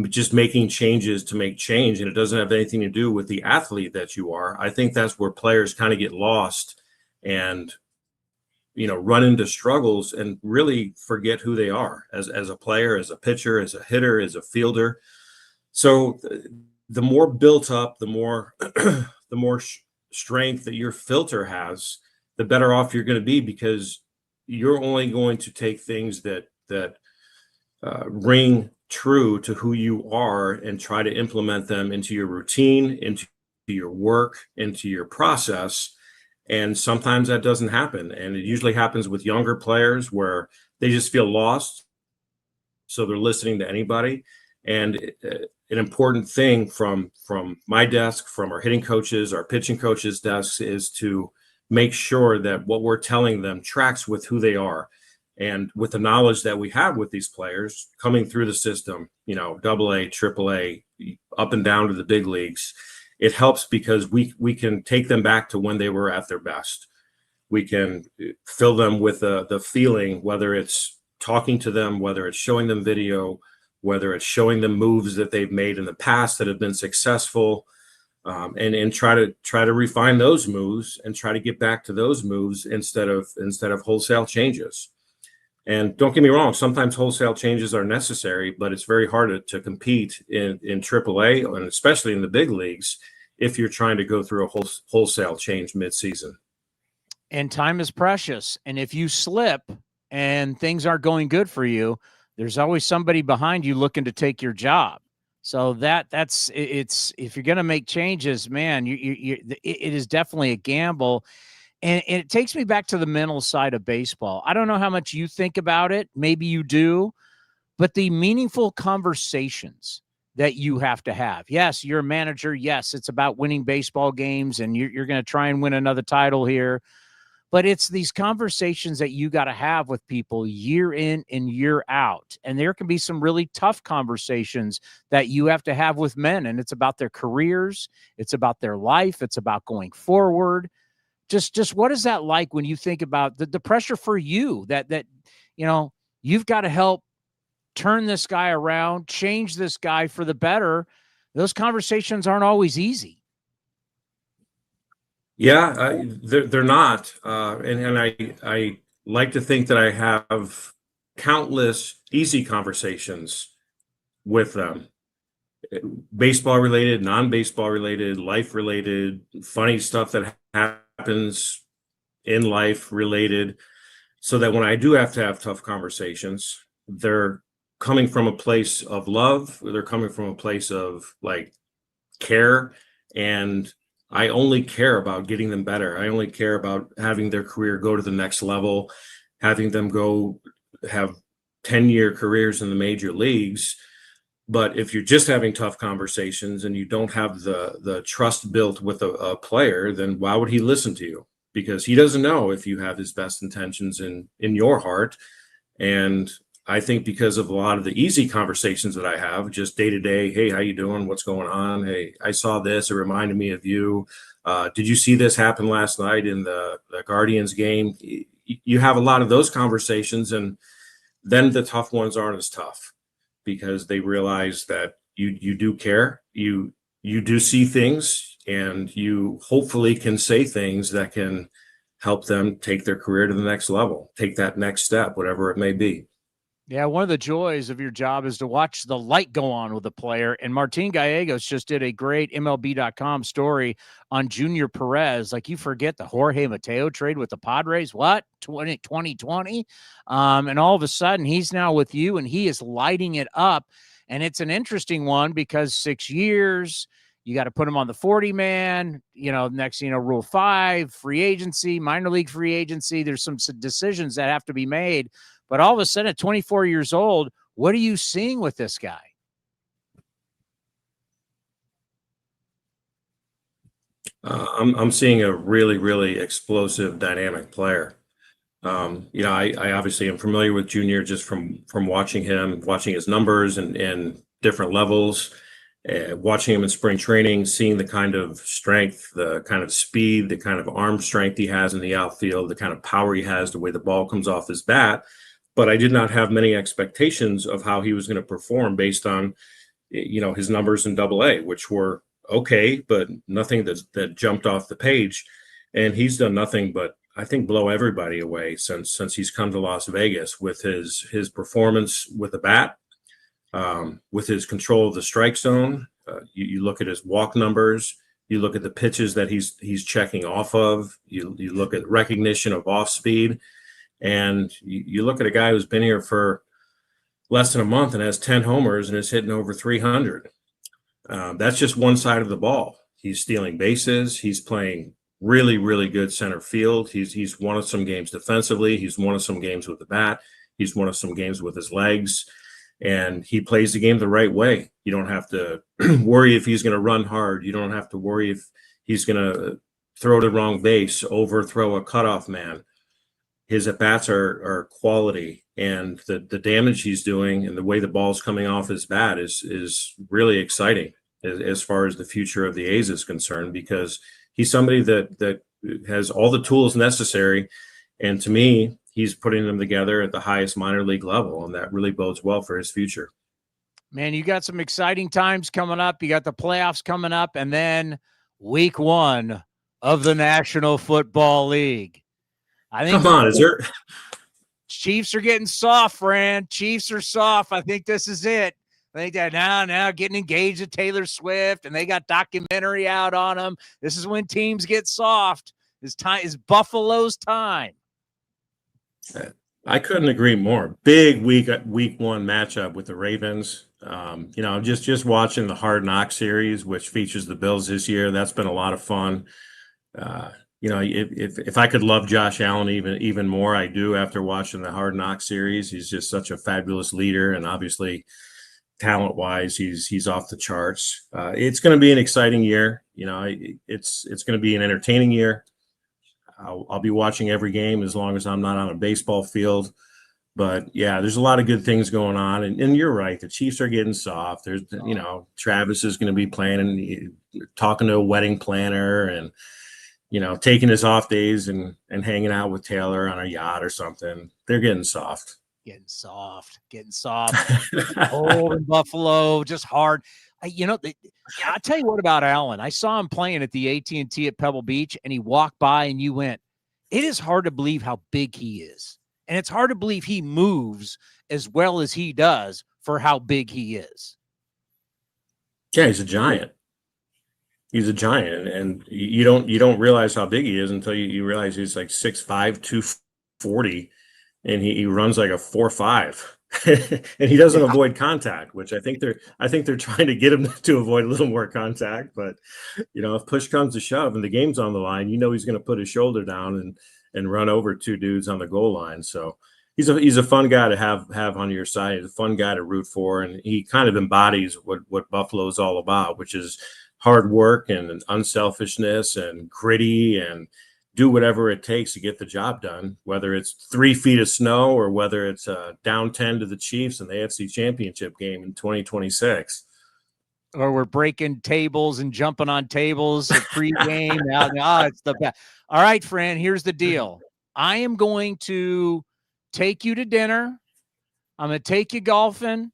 just making changes to make change, and it doesn't have anything to do with the athlete that you are, I think that's where players kind of get lost and run into struggles and really forget who they are as a player, as a pitcher, as a hitter, as a fielder. So the more built up, the more strength that your filter has, the better off you're going to be, because you're only going to take things that ring true to who you are and try to implement them into your routine, into your work, into your process. And sometimes that doesn't happen. And it usually happens with younger players where they just feel lost. So they're listening to anybody. And an important thing from my desk, from our hitting coaches, our pitching coaches' desks, is to make sure that what we're telling them tracks with who they are. And with the knowledge that we have with these players coming through the system, AA, AAA, up and down to the big leagues, it helps because we can take them back to when they were at their best. We can fill them with the feeling, whether it's talking to them, whether it's showing them video, whether it's showing them moves that they've made in the past that have been successful. and try to refine those moves and try to get back to those moves instead of wholesale changes. And don't get me wrong, sometimes wholesale changes are necessary, but it's very hard to compete in AAA and especially in the big leagues if you're trying to go through a wholesale change midseason. And time is precious. And if you slip and things aren't going good for you, there's always somebody behind you looking to take your job. So that's if you're going to make changes, man, it is definitely a gamble. And it takes me back to the mental side of baseball. I don't know how much you think about it. Maybe you do, but the meaningful conversations that you have to have. Yes, you're a manager. Yes, it's about winning baseball games, and you're going to try and win another title here. But it's these conversations that you got to have with people year in and year out. And there can be some really tough conversations that you have to have with men. And it's about their careers. It's about their life. It's about going forward. Just what is that like when you think about the pressure for you that you've got to help turn this guy around, change this guy for the better? Those conversations aren't always easy. Yeah, they're not. And I like to think that I have countless easy conversations with them. Baseball related, non-baseball related, life related, funny stuff that happens in life related, so that when I do have to have tough conversations, they're coming from a place of love. They're coming from a place of like care, and I only care about getting them better. I only care about having their career go to the next level, having them go have 10-year careers in the major leagues. But if you're just having tough conversations and you don't have the trust built with a player, then why would he listen to you? Because he doesn't know if you have his best intentions in your heart. And I think because of a lot of the easy conversations that I have, just day to day, hey, how you doing? What's going on? Hey, I saw this. It reminded me of you. Did you see this happen last night in the Guardians game? You have a lot of those conversations, and then the tough ones aren't as tough, because they realize that you do care, you do see things, and you hopefully can say things that can help them take their career to the next level, take that next step, whatever it may be. Yeah, one of the joys of your job is to watch the light go on with a player. And Martin Gallegos just did a great MLB.com story on Junior Perez. Like, you forget the Jorge Mateo trade with the Padres, 2020? And all of a sudden, he's now with you, and he is lighting it up. And it's an interesting one because 6 years, you got to put him on the 40-man, next, Rule 5, free agency, minor league free agency. There's some decisions that have to be made. But all of a sudden, at 24 years old, what are you seeing with this guy? I'm seeing a really, really explosive, dynamic player. I obviously am familiar with Junior just from watching him, watching his numbers and different levels, watching him in spring training, seeing the kind of strength, the kind of speed, the kind of arm strength he has in the outfield, the kind of power he has, the way the ball comes off his bat. But I did not have many expectations of how he was going to perform based on, his numbers in AA, which were okay, but nothing that jumped off the page. And he's done nothing but, I think, blow everybody away since he's come to Las Vegas with his performance with the bat, with his control of the strike zone. You look at his walk numbers. You look at the pitches that he's checking off of. You look at recognition of off speed. And you look at a guy who's been here for less than a month and has 10 homers and is hitting over 300. That's just one side of the ball. He's stealing bases. He's playing really, really good center field. He's won some games defensively. He's won some games with the bat. He's won some games with his legs. And he plays the game the right way. You don't have to worry if he's going to run hard. You don't have to worry if he's going to throw the wrong base, overthrow a cutoff man. His at-bats are quality, and the damage he's doing and the way the ball's coming off his bat is really exciting as far as the future of the A's is concerned, because he's somebody that has all the tools necessary. And to me, he's putting them together at the highest minor league level, and that really bodes well for his future. Man, you got some exciting times coming up. You got the playoffs coming up, and then week 1 of the National Football League. I think Come on, is there? Chiefs are getting soft, Fran. Chiefs are soft. I think this is it. I think that now getting engaged with Taylor Swift, and they got documentary out on them. This is when teams get soft. It's time. Is Buffalo's time. I couldn't agree more. Big week 1 matchup with the Ravens. Just watching the Hard Knock series, which features the Bills this year. That's been a lot of fun. If I could love Josh Allen even more, I do after watching the Hard Knock series. He's just such a fabulous leader, and obviously talent-wise, he's off the charts. It's going to be an exciting year. It's going to be an entertaining year. I'll be watching every game as long as I'm not on a baseball field. But yeah, there's a lot of good things going on, and you're right. The Chiefs are getting soft. There's, Travis is going to be planning, talking to a wedding planner, and taking his off days and hanging out with Taylor on a yacht or something. They're getting soft. Getting soft. Cold in Buffalo, just hard. I'll tell you what about Allen. I saw him playing at the AT&T at Pebble Beach, and he walked by, and you went, it is hard to believe how big he is. And it's hard to believe he moves as well as he does for how big he is. Yeah, he's a giant. And you don't realize how big he is until you realize he's like 6'5", 240, and he runs like a 4.5. And he doesn't avoid contact, which I think they're trying to get him to avoid a little more contact. But if push comes to shove and the game's on the line, he's going to put his shoulder down and run over 2 dudes on the goal line. So he's a fun guy to have on your side. He's a fun guy to root for, and he kind of embodies what Buffalo is all about, which is hard work and unselfishness and gritty and do whatever it takes to get the job done, whether it's 3 feet of snow or whether it's down 10 to the Chiefs in the AFC Championship game in 2026. Or we're breaking tables and jumping on tables at pregame. Now it's the best. All right, Fran, here's the deal. I am going to take you to dinner. I'm going to take you golfing.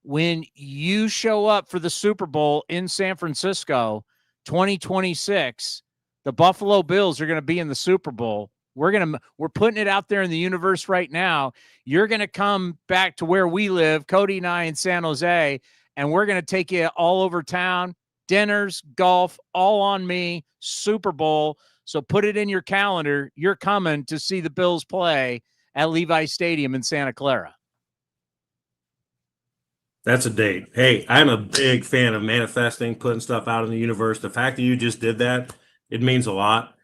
When you show up for the Super Bowl in San Francisco 2026, the Buffalo Bills are going to be in the Super Bowl. We're putting it out there in the universe right now. You're going to come back to where we live, Cody and I in San Jose, and we're going to take you all over town, dinners, golf, all on me, Super Bowl. So put it in your calendar. You're coming to see the Bills play at Levi Stadium in Santa Clara. That's a date. Hey, I'm a big fan of manifesting, putting stuff out in the universe. The fact that you just did that, it means a lot.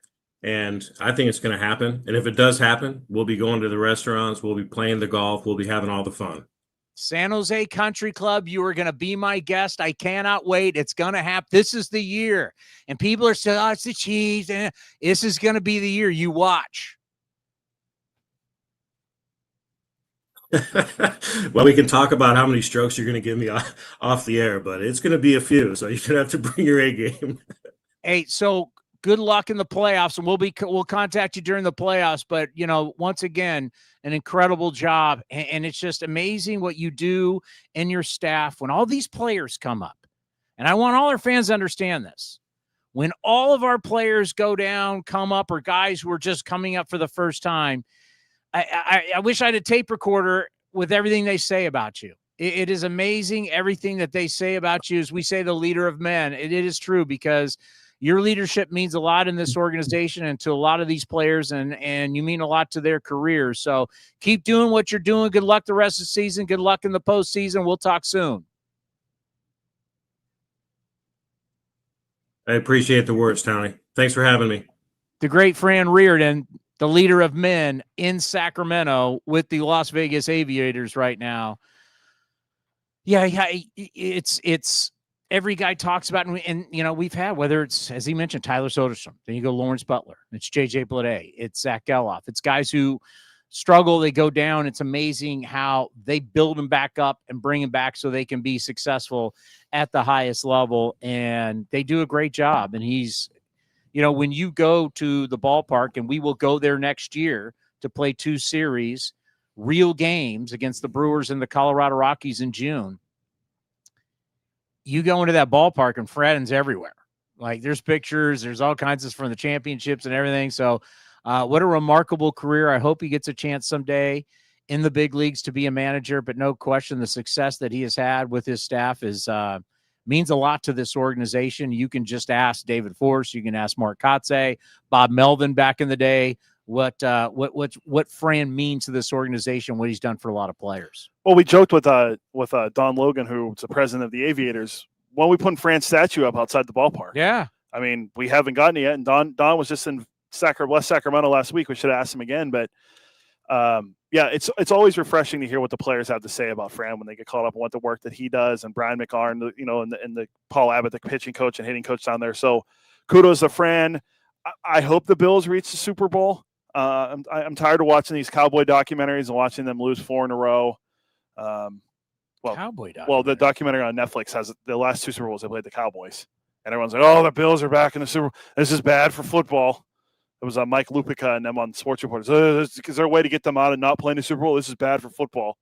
And I think it's going to happen. And if it does happen, we'll be going to the restaurants. We'll be playing the golf. We'll be having all the fun. San Jose Country Club, you are going to be my guest. I cannot wait. It's going to happen. This is the year. And people are saying, it's the Chiefs. This is going to be the year. You watch. Well, we can talk about how many strokes you're going to give me off the air, but it's going to be a few. So you're going to have to bring your A game. Hey, so good luck in the playoffs, and we'll contact you during the playoffs. But, once again, an incredible job. And it's just amazing what you do and your staff when all these players come up. And I want all our fans to understand this. When all of our players come up, or guys who are just coming up for the first time, I wish I had a tape recorder with everything they say about you. It is amazing everything that they say about you. As we say, the leader of men. It is true, because your leadership means a lot in this organization and to a lot of these players, and you mean a lot to their careers. So keep doing what you're doing. Good luck the rest of the season. Good luck in the postseason. We'll talk soon. I appreciate the words, Towny. Thanks for having me. The great Fran Riordan, the leader of men in Sacramento with the Las Vegas Aviators right now. Yeah, it's every guy talks about, and we've had, whether it's, as he mentioned, Tyler Soderstrom, then you go Lawrence Butler, it's JJ Bleday, it's Zach Geloff, it's guys who struggle, they go down. It's amazing how they build them back up and bring them back so they can be successful at the highest level, and they do a great job. And he's, when you go to the ballpark, and we will go there next year to play 2 series, real games against the Brewers and the Colorado Rockies in June, you go into that ballpark and Fredden's everywhere. Like there's pictures, there's all kinds of from the championships and everything. So what a remarkable career. I hope he gets a chance someday in the big leagues to be a manager, but no question the success that he has had with his staff is means a lot to this organization. You can just ask David Force, you can ask Mark Kotze, Bob Melvin back in the day, what Fran means to this organization, what he's done for a lot of players. Well, we joked with Don Logan, who's the president of the Aviators, when we put Fran's statue up outside the ballpark. Yeah. I mean, we haven't gotten it yet, and Don was just in West Sacramento last week. We should have asked him again, but yeah, it's always refreshing to hear what the players have to say about Fran when they get caught up on what the work that he does, and Brian McArn, and the Paul Abbott, the pitching coach and hitting coach down there. So kudos to Fran. I hope the Bills reach the Super Bowl. I'm tired of watching these cowboy documentaries and watching them lose 4 in a row. Cowboy documentary. Well, the documentary on Netflix has the last 2 Super Bowls they played the Cowboys, and everyone's like, "Oh, the Bills are back in the Super Bowl. This is bad for football." It was Mike Lupica and them on Sports Reporters. Is there a way to get them out and not playing the Super Bowl? This is bad for football.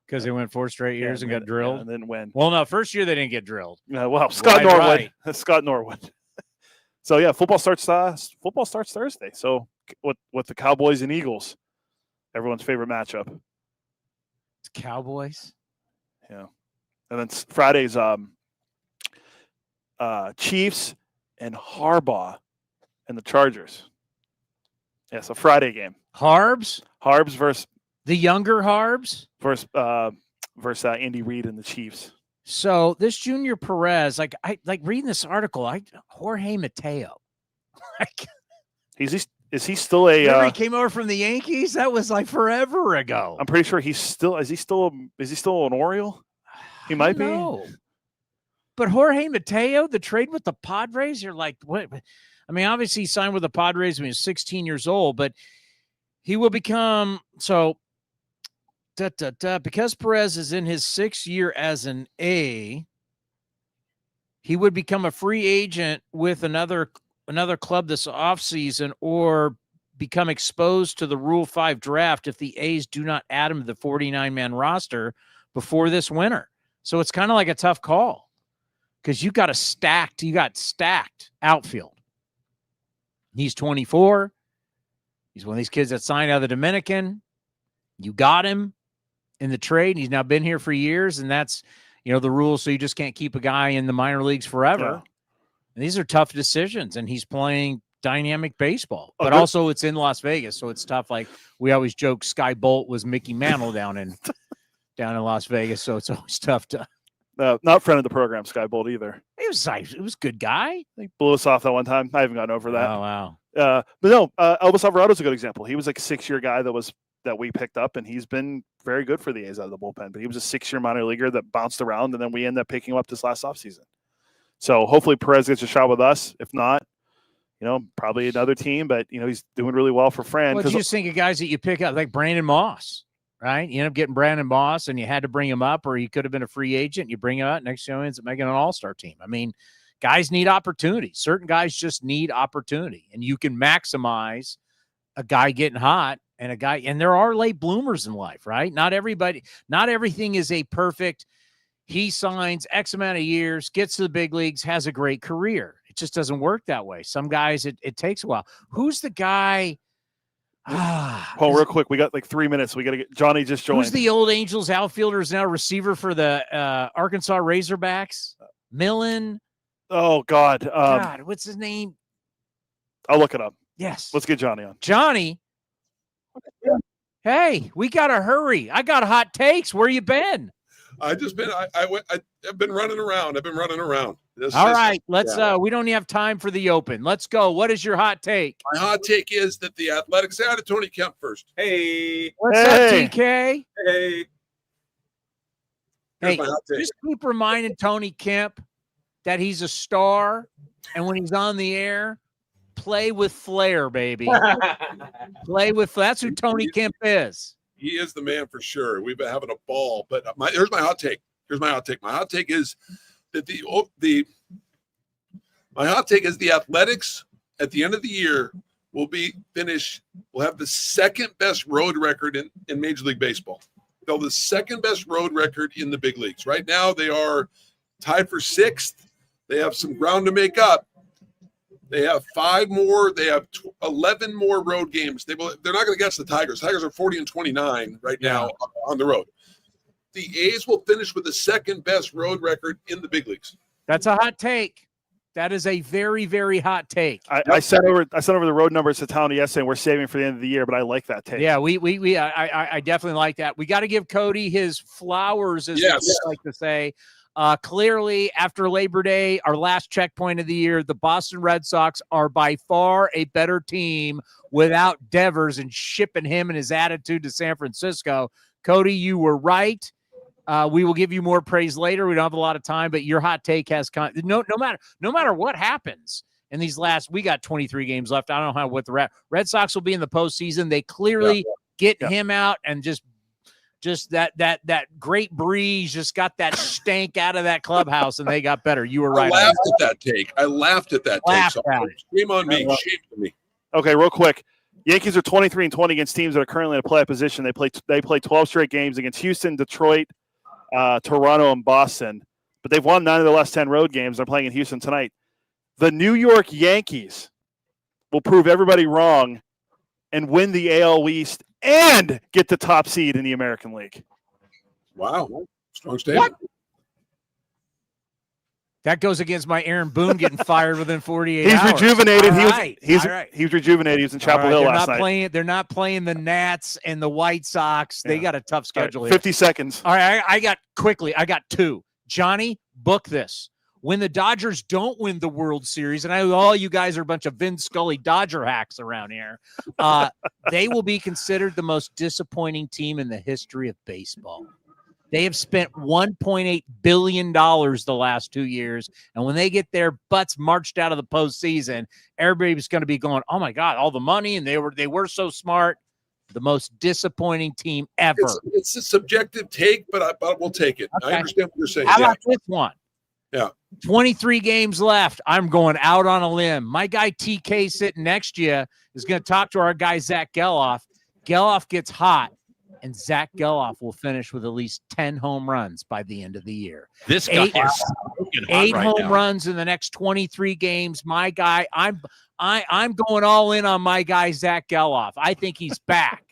Because they went 4 straight years and got drilled. Yeah, and then win. Well, no, first year they didn't get drilled. Yeah, well, Scott Norwood. Right. Scott Norwood. So yeah, football starts Thursday. So with the Cowboys and Eagles, everyone's favorite matchup. It's Cowboys. Yeah, and then Friday's Chiefs and Harbaugh and the Chargers. Yeah, so Friday game. Harbs versus the younger Harbs versus Andy Reid and the Chiefs. So this Junior Perez, I reading this article. Jorge Mateo, is he still a? He came over from the Yankees. That was like forever ago. I'm pretty sure is he still an Oriole? He might be. But Jorge Mateo, the trade with the Padres, you're like, what? I mean, obviously he signed with the Padres when he was 16 years old, but he will become because Perez is in his 6th year as an A, he would become a free agent with another club this offseason or become exposed to the Rule 5 draft if the A's do not add him to the 49-man roster before this winter. So it's kind of like a tough call because you got stacked outfield. He's 24. He's one of these kids that signed out of the Dominican. You got him in the trade. He's now been here for years, and that's, the rules. So you just can't keep a guy in the minor leagues forever. Yeah. And these are tough decisions, and he's playing dynamic baseball. But also it's in Las Vegas, so it's tough. Like we always joke, Sky Bolt was Mickey Mantle down in Las Vegas, so it's always tough to. Not friend of the program, Sky Bolt either. It was a good guy. He blew us off that one time. I haven't gotten over that. Oh wow. But no, Elvis Alvarado's a good example. He was like a 6-year guy that we picked up, and he's been very good for the A's out of the bullpen. But he was a 6-year minor leaguer that bounced around, and then we ended up picking him up this last offseason. So hopefully Perez gets a shot with us. If not, probably another team. But he's doing really well for Fran. What do you just think of guys that you pick up like Brandon Moss? Right, you end up getting Brandon Moss, and you had to bring him up, or he could have been a free agent. You bring him up, next year he ends up making an all-star team. I mean, guys need opportunity. Certain guys just need opportunity, and you can maximize a guy getting hot and there are late bloomers in life, right? Not everything is a perfect. He signs X amount of years, gets to the big leagues, has a great career. It just doesn't work that way. Some guys, it takes a while. Who's the guy? Paul, real quick, we got like 3 minutes. We got to get Johnny just joined. Who's the old Angels outfielder is now receiver for the Arkansas Razorbacks? Millen. Oh God. What's his name? I'll look it up. Yes. Let's get Johnny on. Johnny. Hey, we got to hurry. I got hot takes. Where you been? I've been running around. All right, let's we don't have time for the open. Let's go. What is your hot take? My hot take is that the Athletics. Say hi to Tony Kemp first. Hey. What's up, TK? Hey. Hey, just keep reminding Tony Kemp that he's a star, and when he's on the air, play with flair, baby. That's who Tony Kemp is. He is the man for sure. We've been having a ball. But here's my hot take. My hot take is that the Athletics at the end of the year will have the second best road record in Major League Baseball. They'll have the second best road record in the big leagues. Right now they are tied for 6th. They have some ground to make up. They have 5 more. They have 11 more road games. They're not going to catch the Tigers. Tigers are 40-29 right now on the road. The A's will finish with the 2nd best road record in the big leagues. That's a hot take. That is a very, very hot take. I sent over the road numbers to Towny yesterday, and we're saving for the end of the year, but I like that take. Yeah, I definitely like that. We got to give Cody his flowers, as we like to say. Clearly, after Labor Day, our last checkpoint of the year, the Boston Red Sox are by far a better team without Devers and shipping him and his attitude to San Francisco. Cody, you were right. We will give you more praise later. We don't have a lot of time, but your hot take has no matter what happens in these we got 23 games left. I don't know what the Red Sox will be in the postseason. They clearly get him out, and just that great breeze just got that stank out of that clubhouse, and they got better. You were right. I laughed at that take. So shame on me. Shame on me. Okay, real quick. Yankees are 23-20 against teams that are currently in a playoff position. They play 12 straight games against Houston, Detroit, Toronto, and Boston, but they've won 9 of their last 10 road games. They're playing in Houston tonight. The New York Yankees will prove everybody wrong and win the AL East and get the top seed in the American League. Wow. Strong statement. That goes against my Aaron Boone getting fired within 48 hours. He's rejuvenated. Right. He was rejuvenated. He was in Chapel Hill last night. They're not playing the Nats and the White Sox. They got a tough schedule here. 50 seconds. All right, I got 2. Johnny, book this. When the Dodgers don't win the World Series, and I know all you guys are a bunch of Vin Scully Dodger hacks around here, they will be considered the most disappointing team in the history of baseball. They have spent $1.8 billion the last 2 years, and when they get their butts marched out of the postseason, everybody's going to be going, "Oh my God, all the money!" And they were so smart. The most disappointing team ever. It's a subjective take, but we'll take it. Okay. I understand what you're saying. How about this one? Yeah. 23 games left. I'm going out on a limb. My guy TK sitting next to you is going to talk to our guy Zach Geloff. Geloff gets hot, and Zach Geloff will finish with at least 10 home runs by the end of the year. This guy is 8 home runs in the next 23 games. My guy, I'm going all in on my guy Zach Geloff. I think he's back.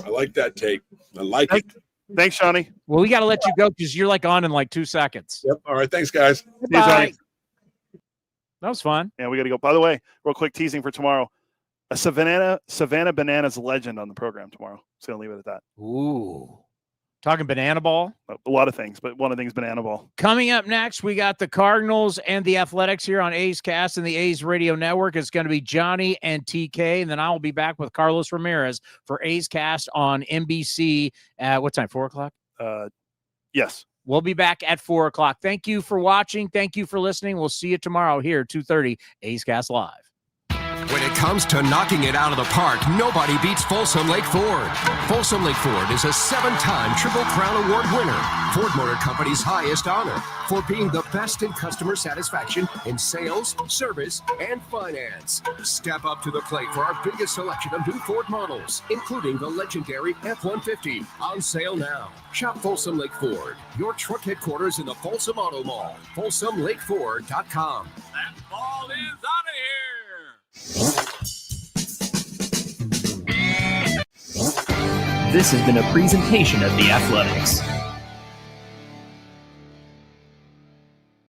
I like that take. I like it. Thanks, Shawnee. Well, we got to let you go because you're on in 2 seconds. Yep. All right. Thanks, guys. Bye. That was fun. Yeah, we got to go. By the way, real quick teasing for tomorrow. A Savannah Bananas legend on the program tomorrow. So I'll leave it at that. Ooh. Talking banana ball? A lot of things, but one of the things banana ball. Coming up next, we got the Cardinals and the Athletics here on A's Cast and the A's Radio Network. It's going to be Johnny and TK, and then I will be back with Carlos Ramirez for A's Cast on NBC at what time, 4 o'clock? Yes. We'll be back at 4 o'clock. Thank you for watching. Thank you for listening. We'll see you tomorrow here, 2:30, A's Cast Live. When it comes to knocking it out of the park, nobody beats Folsom Lake Ford. Folsom Lake Ford is a 7-time Triple Crown Award winner, Ford Motor Company's highest honor, for being the best in customer satisfaction in sales, service, and finance. Step up to the plate for our biggest selection of new Ford models, including the legendary F-150, on sale now. Shop Folsom Lake Ford, your truck headquarters in the Folsom Auto Mall. FolsomLakeFord.com. That ball is out of here. This has been a presentation of The Athletics.